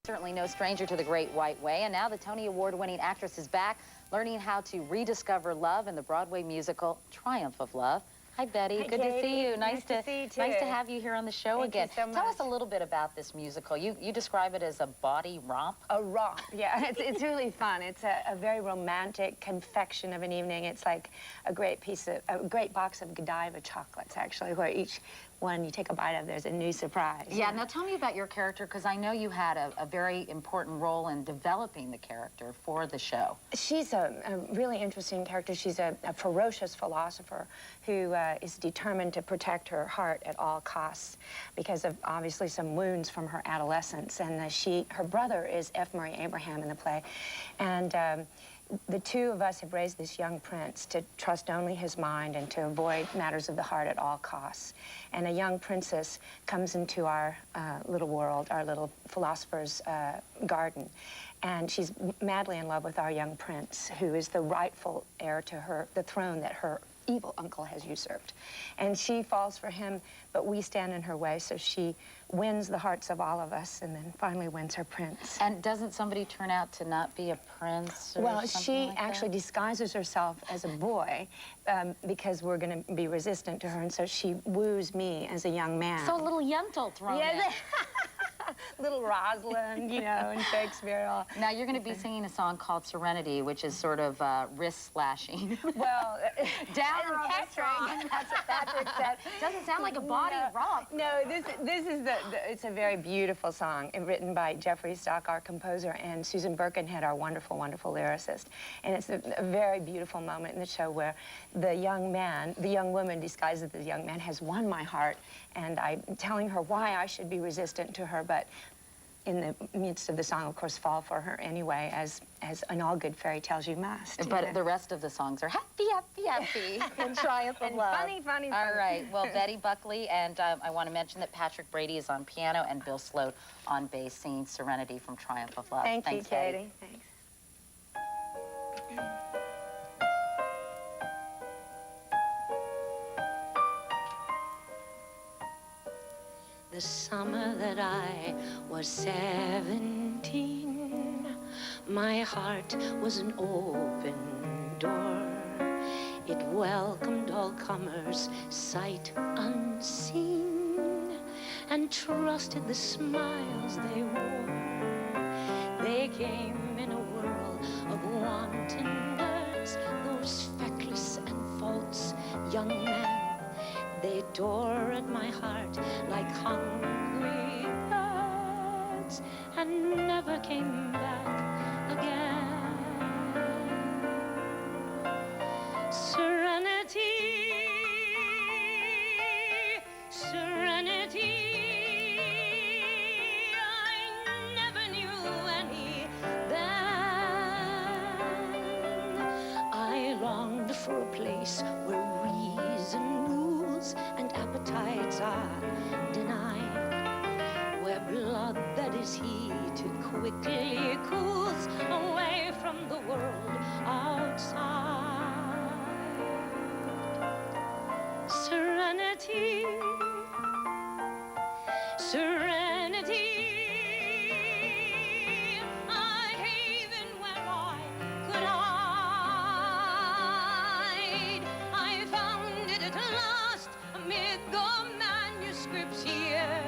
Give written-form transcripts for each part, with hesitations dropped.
Certainly no stranger to the Great White Way, and now the Tony Award-winning actress is back, learning how to rediscover love in the Broadway musical Triumph of Love. Hi, Betty. Hi, Good Katie. to see you. Nice to see you, too. Nice to have you here on the show again. Thank you so Tell much. us a little bit about this musical. You describe it as a body romp. A romp, yeah. It's really fun. It's a very romantic confection of an evening. It's like a great box of Godiva chocolates, actually, where each one you take a bite of, there's a new surprise. Yeah, now tell me about your character, because I know you had a very important role in developing the character for the show. She's a really interesting character. She's a ferocious philosopher who is determined to protect her heart at all costs because of obviously some wounds from her adolescence. And her brother is F. Murray Abraham in the play. And the two of us have raised this young prince to trust only his mind and to avoid matters of the heart at all costs. And a young princess comes into our little world, our little philosopher's garden. And she's madly in love with our young prince, who is the rightful heir to the throne that her evil uncle has usurped. And she falls for him, but we stand in her way, so she wins the hearts of all of us and then finally wins her prince. And doesn't somebody turn out to not be a prince or Well, something she like actually that? disguises herself as a boy because we're going to be resistant to her, and so she woos me as a young man. So a little Yentl thrown in. Little Rosalind, you know, and Shakespeare. Now, you're going to be singing a song called Serenity, which is sort of wrist slashing. Well, down on the string. That's what Patrick said. Doesn't sound like a body romp. No, this is it's a very beautiful song written by Jeffrey Stock, our composer, and Susan Birkenhead, our wonderful, wonderful lyricist. And it's a very beautiful moment in the show where the young woman disguised as the young man has won my heart, and I'm telling her why I should be resistant to her, but in the midst of the song, of course, fall for her anyway, as in all good fairy tales you must. But the rest of the songs are happy, happy, happy, and Triumph of Love. Funny, funny, funny. All right. Well, Betty Buckley, and I want to mention that Patrick Brady is on piano and Bill Sloat on bass, singing Serenity from Triumph of Love. Thanks, Katie. Katie. Thanks. The summer that I was 17, my heart was an open door. It welcomed all comers, sight unseen, and trusted the smiles they wore. They came in a whirl of wanton words, those feckless and false young men. They tore at my heart like hungry birds and never came back again. Serenity, serenity, I never knew any then. I longed for a place where reason rules and appetites are denied, where blood that is heated quickly cools away from the world outside. Serenity, serenity, a haven where I could hide. I found it at last amid the manuscripts here,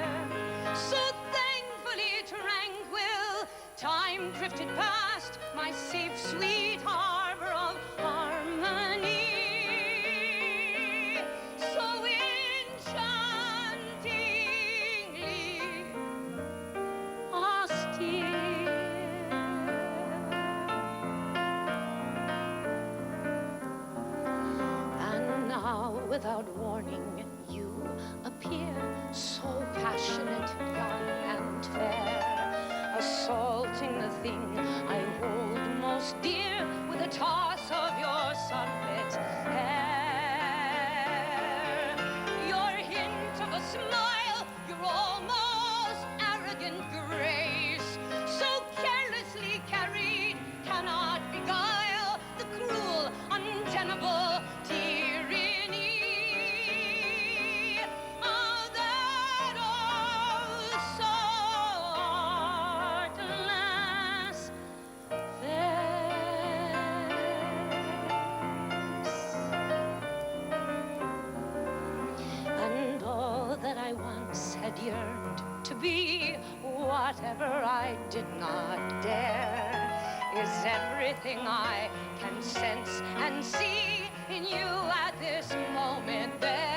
so thankfully tranquil. Time drifted past my safe, sweet harbor of harmony, so enchantingly austere. And now, without warning, you appear, so passionate, young and fair, assaulting the thing I hold most dear with a toss of your sunlit hair. Your hint of a smile, your almost arrogant grace, so carelessly carried, cannot beguile the cruel, untenable tyranny of that oh so art yearned to be. Whatever I did not dare is everything I can sense and see in you at this moment there.